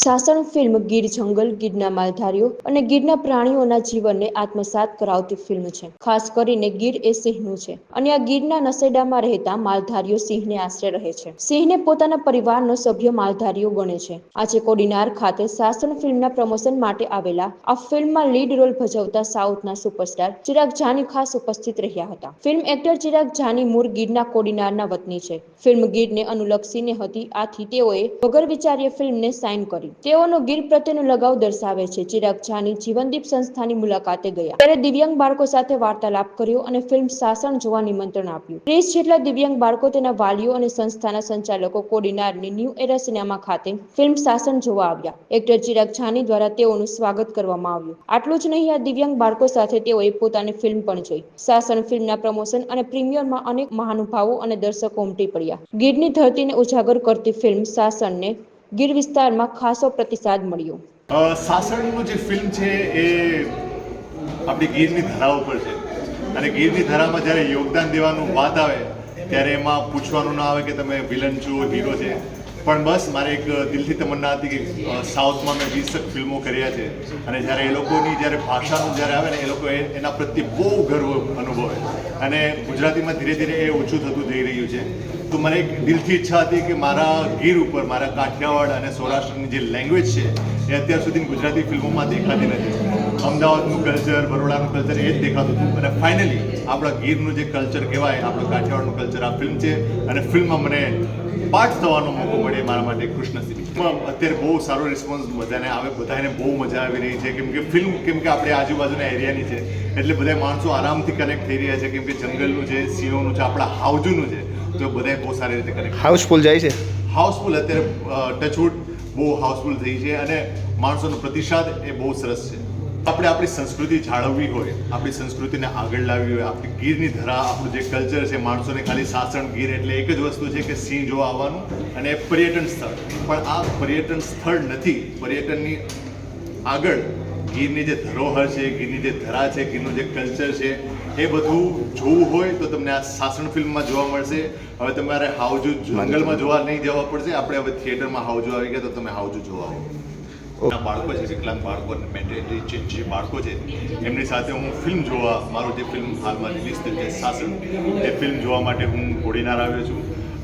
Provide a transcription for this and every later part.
Sasan film Gir જંગલ, ગીરના માલધારીઓ અને ગીરના પ્રાણીઓના જીવનને આત્મસાત કરાવતી ફિલ્મ છે. ખાસ કરીને ગીર એ સિંહનું છે અને આ ગીરના નસેડામાં રહેતા માલધારીઓ સિંહને આશરે રહે છે. સિંહને પોતાના પરિવારનો સભ્ય માલધારીઓ ગણે છે. આજે કોડીનાર ખાતે સાસણ ફિલ્મના પ્રમોશન માટે આવેલા આ ફિલ્મમાં લીડ રોલ ભજવતા સાઉથના સુપરસ્ટાર ચિરાગ જાની ખાસ ઉપસ્થિત રહ્યા હતા. ફિલ્મ એક્ટર ચિરાગ જાની મૂળ ગીરના કોડીનારના વતની છે. ફિલ્મ ગીરને અનુલક્ષીને હતી, આથી તેઓએ વગર વિચાર્યે ફિલ્મને સાઇન કરી. તેઓનો ગીર પ્રત્યેનો લગાવ દર્શાવે છે. ચિરાગ જાની જીવનદીપ સંસ્થાની મુલાકાતે ગયા ત્યારે દિવ્યાંગ બાળકો સાથે વાર્તાલાપ કર્યો અને ફિલ્મ સાસણ જોવા નિમંત્રણ આપ્યું. 30 જેટલા દિવ્યાંગ બાળકો, તેના વાલીઓ અને સંસ્થાના સંચાલકો કોડીનારની ન્યૂ એરા સિનેમા ખાતે ફિલ્મ સાસણ જોવા આવ્યા. એક્ટર ચિરાગ જાની દ્વારા તેઓનું સ્વાગત કરવામાં આવ્યું. આટલું જ નહીં, આ દિવ્યાંગ બાળકો સાથે તેઓએ પોતાની ફિલ્મ પણ જોઈ. સાસણ ફિલ્મના પ્રમોશન અને પ્રીમિયરમાં અનેક મહાનુભાવો અને દર્શકો ઉમટી પડ્યા. ગીરની ધરતીને ઉજાગર કરતી ફિલ્મ સાસણને ગીર વિસ્તારમાં ખાસો પ્રતિસાદ મળ્યો. સાસણનું જે ફિલ્મ છે એ આપણી ગીરની ધરા ઉપર છે અને ગીરની ધરામાં જ્યારે યોગદાન દેવાનું વાત આવે ત્યારે એમાં પૂછવાનું ના આવે કે તમે વિલન છો, હીરો છે, પણ બસ મારે એક દિલથી તમન્ના હતી કે સાઉથમાં મેં 20 ફિલ્મો કર્યા છે અને જ્યારે એ લોકોની જ્યારે ભાષાનું જ્યારે આવે ને એ લોકો એના પ્રત્યે બહુ ગર્વ અનુભવે અને ગુજરાતીમાં ધીરે ધીરે એ ઓછું થતું જઈ રહ્યું છે. તો મને એક દિલથી ઈચ્છા હતી કે મારા ગીર ઉપર, મારા કાઠિયાવાડ અને સૌરાષ્ટ્રની જે લેંગ્વેજ છે એ અત્યાર સુધી ગુજરાતી ફિલ્મોમાં દેખાતી નથી. અમદાવાદનું કલ્ચર, બરોડાનું કલ્ચર એ જ દેખાતું હતું અને ફાઇનલી આપણા ગીરનું જે કલ્ચર કહેવાય, આપણું કાઠિયાવાડનું કલ્ચર આ ફિલ્મ છે અને ફિલ્મમાં મને પાર્ટ થવાનો મોકો મળે, મારા માટે ખુશનસીબી. અત્યારે બહુ સારો રિસ્પોન્સ બધાને આવે, બધાને બહુ મજા આવી રહી છે કેમ કે આપણે આજુબાજુના એરિયાની છે એટલે બધા માણસો આરામથી કનેક્ટ થઈ રહ્યા છે કેમ કે જંગલનું છે, સિંહોનું છે, આપણા હાવજુનું છે, તો બધા બહુ સારી રીતે કનેક્ટ. હાઉસફુલ જાય છે, હાઉસફુલ અત્યારે ટચવુડ બહુ હાઉસફુલ થઈ છે અને માણસોનો પ્રતિસાદ એ બહુ સરસ છે. આપણે આપણી સંસ્કૃતિ જાળવવી હોય, આપણી સંસ્કૃતિને આગળ લાવવી હોય, આપણી ગીરની ધરા, આપણું જે કલ્ચર છે, માણસોને ખાલી સાસણ ગીર એટલે એક જ વસ્તુ છે કે સિંહ જોવા આવવાનું અને પર્યટન સ્થળ, પણ આ પર્યટન સ્થળ નથી. પર્યટનની આગળ ગીરની જે ધરોહર છે, ગીરની જે ધરા છે, ગીરનું જે કલ્ચર છે એ બધું જોવું હોય તો તમને આ સાસણ ફિલ્મમાં જોવા મળશે. હવે તમારે હાવજુ જંગલમાં જોવા નહીં જવા પડશે, આપણે હવે થિયેટરમાં હાવજુ આવી ગયા તો તમે હાવજુ જોવા આવો. બાળકો છે, વિકલાંગ બાળકો, મેન્ટલી ચેન્જ જે બાળકો છે, એમની સાથે હું ફિલ્મ જોવા, મારું જે ફિલ્મ હાલમાં રિલીઝ થયું છે સાસણ, એ ફિલ્મ જોવા માટે હું કોડીનાર આવ્યો છું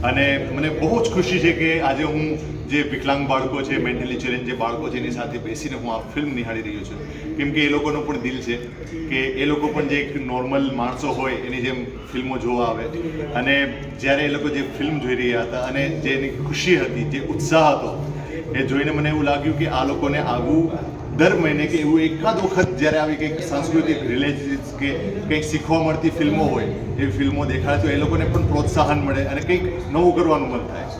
અને મને બહુ જ ખુશી છે કે આજે હું જે વિકલાંગ બાળકો છે, મેન્ટલી ચેલેન્જ જે બાળકો છે, એની સાથે બેસીને હું આ ફિલ્મ નિહાળી રહ્યો છું કેમ કે એ લોકોનો પણ દિલ છે કે એ લોકો પણ જે એક નોર્મલ માણસો હોય એની જેમ ફિલ્મો જોવા આવે અને જ્યારે એ લોકો જે ફિલ્મ જોઈ રહ્યા હતા અને જે એની ખુશી હતી, જે ઉત્સાહ હતો, એ જોઈને મને એવું લાગ્યું કે આ લોકોને આવું દર મહિને કે એવું એકાદ વખત જ્યારે આવી કંઈક સાંસ્કૃતિક રિલેટિવ્સ કે કંઈક શીખવા મળતી ફિલ્મો હોય, એવી ફિલ્મો દેખાય તો એ લોકોને પણ પ્રોત્સાહન મળે અને કંઈક નવું કરવાનું મન થાય.